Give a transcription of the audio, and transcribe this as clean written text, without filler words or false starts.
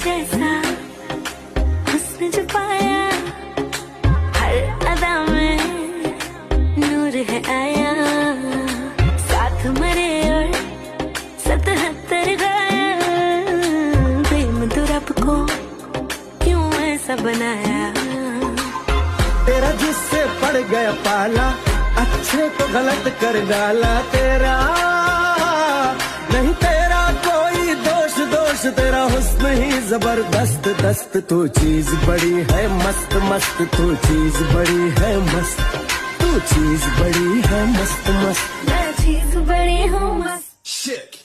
जैसा हुस्न जो पाया, हर अदा में नूर है आया। साथ मरे और 77 गाया, प्रेम तो रब को क्यों ऐसा बनाया। तेरा जिससे पड़ गया पाला, अच्छे को गलत कर डाला। तेरा नहीं तेरा कोई दोष, दोष तेरा हुस्न ही जबरदस्त दस्त। तू चीज बड़ी है मस्त मस्त, तू चीज बड़ी है मस्त, तू चीज बड़ी है मस्त मस्त। मैं चीज बड़ी हूँ मस्त।